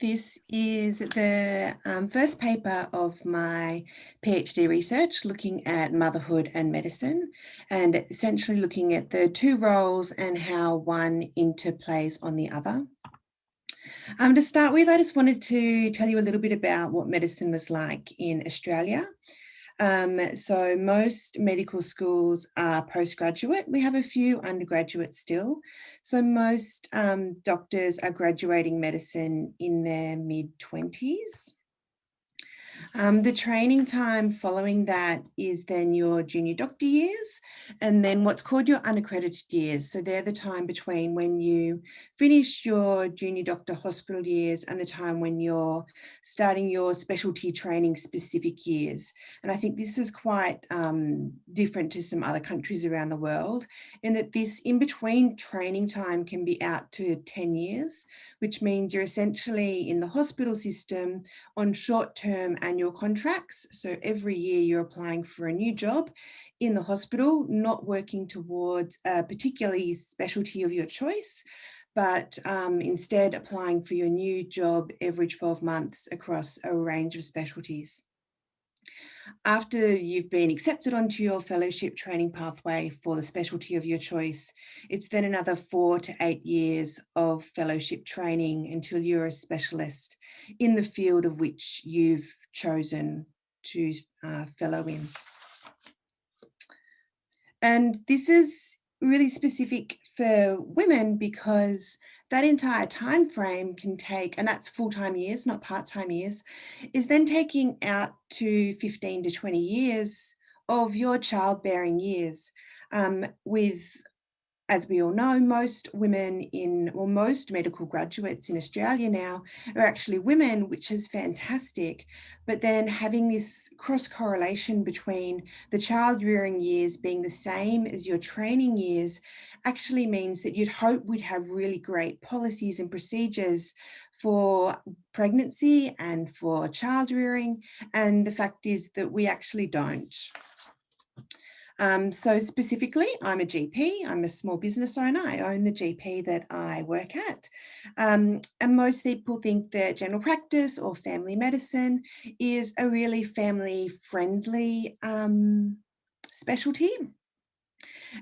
This is the first paper of my PhD research looking at motherhood and medicine, and essentially looking at the two roles and how one interplays on the other. To start with, I just wanted to tell you a little bit about what medicine was like in Australia. So most medical schools are postgraduate. We have a few undergraduates still. So most doctors are graduating medicine in their mid-20s. The training time following that is then your junior doctor years, and then what's called your unaccredited years. So they're the time between when you finish your junior doctor hospital years and the time when you're starting your specialty training specific years. And I think this is quite different to some other countries around the world, in that this in-between training time can be out to 10 years, which means you're essentially in the hospital system on short-term annual contracts. So every year you're applying for a new job in the hospital, not working towards a particularly specialty of your choice, but instead applying for your new job every 12 months across a range of specialties. After you've been accepted onto your fellowship training pathway for the specialty of your choice, it's then another 4 to 8 years of fellowship training until you're a specialist in the field of which you've chosen to fellow in. And this is really specific for women because that entire time frame can take, and that's full-time years, not part-time years, is then taking out to 15 to 20 years of your childbearing years, with, as we all know, most medical graduates in Australia now are actually women, which is fantastic. But then having this cross correlation between the child-rearing years being the same as your training years actually means that you'd hope we'd have really great policies and procedures for pregnancy and for child-rearing. And the fact is that we actually don't. So specifically, I'm a GP, I'm a small business owner, I own the GP that I work at. And most people think that general practice or family medicine is a really family-friendly specialty.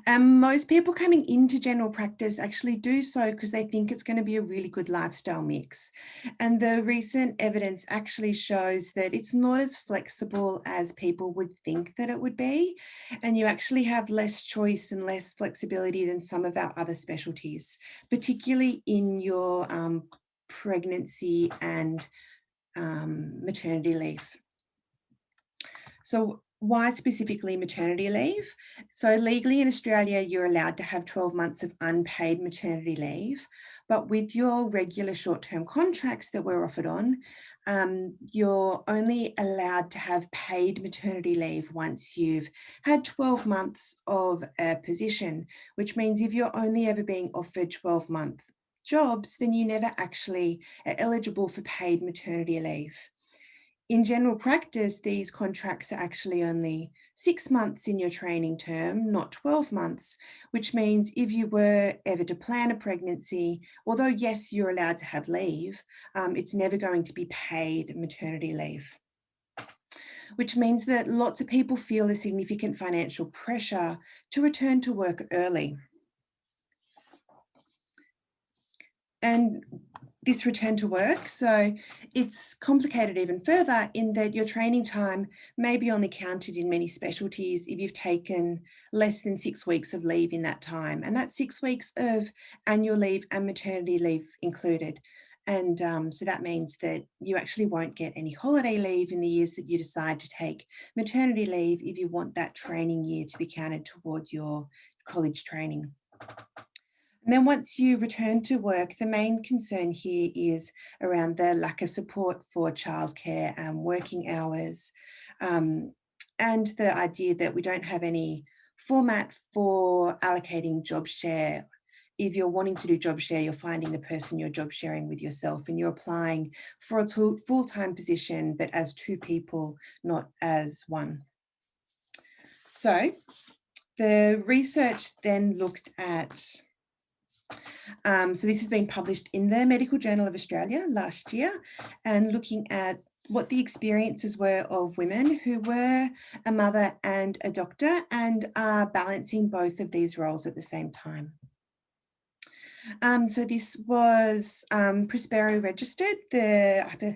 And most people coming into general practice actually do so because they think it's going to be a really good lifestyle mix. And the recent evidence actually shows that it's not as flexible as people would think that it would be. And you actually have less choice and less flexibility than some of our other specialties, particularly in your pregnancy and maternity leave. So why specifically maternity leave? So legally in Australia, you're allowed to have 12 months of unpaid maternity leave, but with your regular short-term contracts that we're offered on, you're only allowed to have paid maternity leave once you've had 12 months of a position, which means if you're only ever being offered 12-month jobs, then you never actually are eligible for paid maternity leave. In general practice, these contracts are actually only 6 months in your training term, not 12 months, which means if you were ever to plan a pregnancy, although yes, you're allowed to have leave, it's never going to be paid maternity leave, which means that lots of people feel a significant financial pressure to return to work early. And this return to work, so it's complicated even further in that your training time may be only counted in many specialties if you've taken less than 6 weeks of leave in that time, and that's 6 weeks of annual leave and maternity leave included. And so that means that you actually won't get any holiday leave in the years that you decide to take maternity leave if you want that training year to be counted towards your college training. And then once you return to work, the main concern here is around the lack of support for childcare and working hours, and the idea that we don't have any format for allocating job share. If you're wanting to do job share, you're finding the person you're job sharing with yourself and you're applying for a full-time position, but as two people, not as one. So the research then looked at So this has been published in the Medical Journal of Australia last year, and looking at what the experiences were of women who were a mother and a doctor and are balancing both of these roles at the same time. So this was Prospero registered. I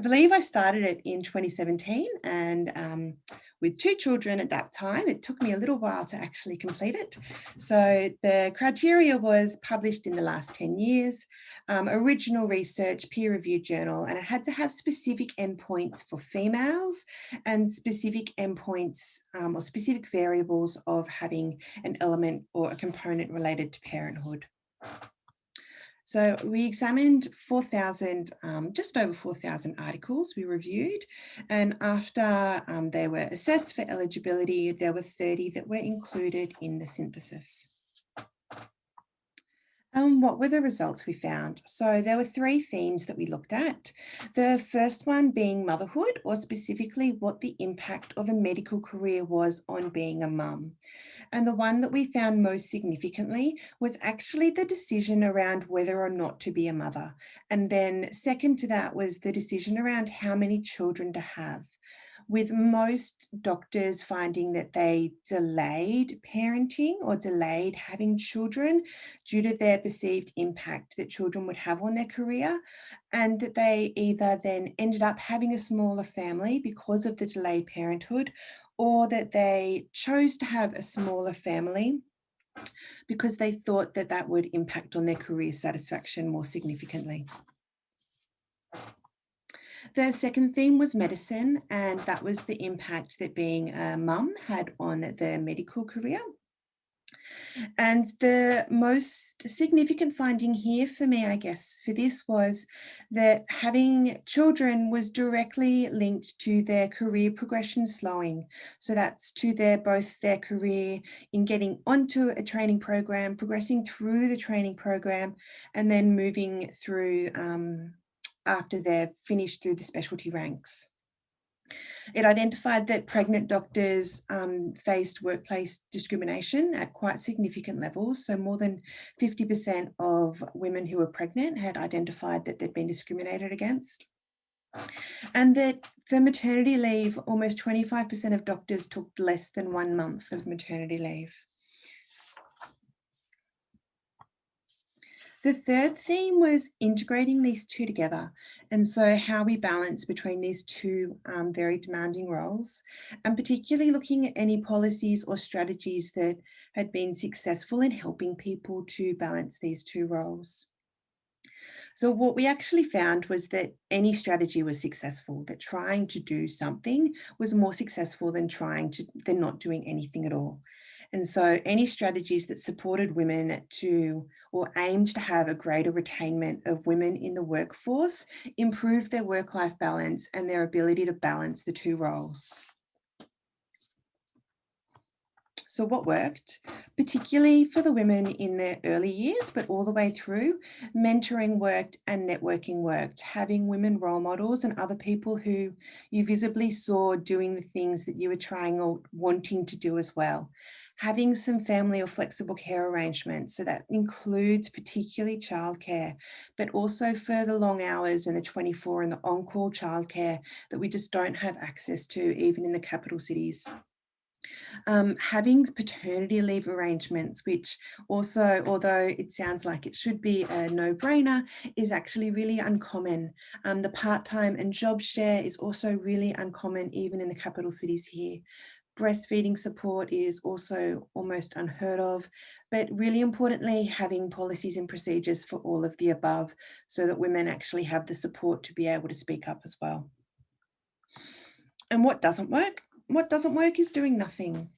believe I started it in 2017, and with 2 children at that time, it took me a little while to actually complete it. So the criteria was published in the last 10 years, original research, peer-reviewed journal, and it had to have specific endpoints for females and specific endpoints or specific variables of having an element or a component related to parenthood. So we examined 4,000, just over 4,000 articles we reviewed, and after they were assessed for eligibility, there were 30 that were included in the synthesis. What were the results we found? So there were 3 themes that we looked at. The first one being motherhood, or specifically what the impact of a medical career was on being a mum. And the one that we found most significantly was actually the decision around whether or not to be a mother. And then second to that was the decision around how many children to have, with most doctors finding that they delayed parenting or delayed having children due to their perceived impact that children would have on their career, and that they either then ended up having a smaller family because of the delayed parenthood, or that they chose to have a smaller family because they thought that that would impact on their career satisfaction more significantly. The second theme was medicine, and that was the impact that being a mum had on their medical career. And the most significant finding here for me, I guess, for this was that having children was directly linked to their career progression slowing. So that's to both their career in getting onto a training program, progressing through the training program, and then moving through after they've finished through the specialty ranks. It identified that pregnant doctors faced workplace discrimination at quite significant levels. So more than 50% of women who were pregnant had identified that they'd been discriminated against. And that for maternity leave, almost 25% of doctors took less than 1 month of maternity leave. The third theme was integrating these 2 together, and so how we balance between these 2 very demanding roles, and particularly looking at any policies or strategies that had been successful in helping people to balance these 2 roles. So what we actually found was that any strategy was successful, that trying to do something was more successful than than not doing anything at all. And so any strategies that supported women to or aimed to have a greater retainment of women in the workforce improved their work-life balance and their ability to balance the 2 roles. So what worked, particularly for the women in their early years, but all the way through, mentoring worked and networking worked. Having women role models and other people who you visibly saw doing the things that you were trying or wanting to do as well. Having some family or flexible care arrangements. So that includes particularly childcare, but also for the long hours and the 24 and the on-call childcare that we just don't have access to even in the capital cities. Having paternity leave arrangements, which also, although it sounds like it should be a no-brainer, is actually really uncommon. The part-time and job share is also really uncommon even in the capital cities here. Breastfeeding support is also almost unheard of, but really importantly, having policies and procedures for all of the above so that women actually have the support to be able to speak up as well. And what doesn't work? What doesn't work is doing nothing.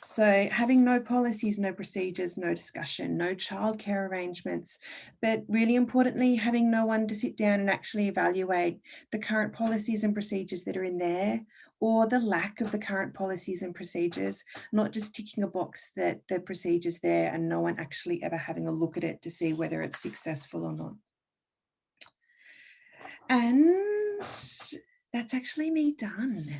So having no policies, no procedures, no discussion, no childcare arrangements, but really importantly, having no one to sit down and actually evaluate the current policies and procedures that are in there, or the lack of the current policies and procedures, not just ticking a box that the procedure's there and no one actually ever having a look at it to see whether it's successful or not. And that's actually me done.